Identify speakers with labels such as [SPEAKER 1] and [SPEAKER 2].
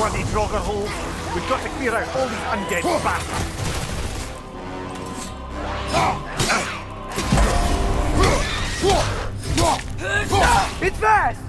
[SPEAKER 1] bloody Draugr hole. We've got to clear out all these undead bastards. It's fast!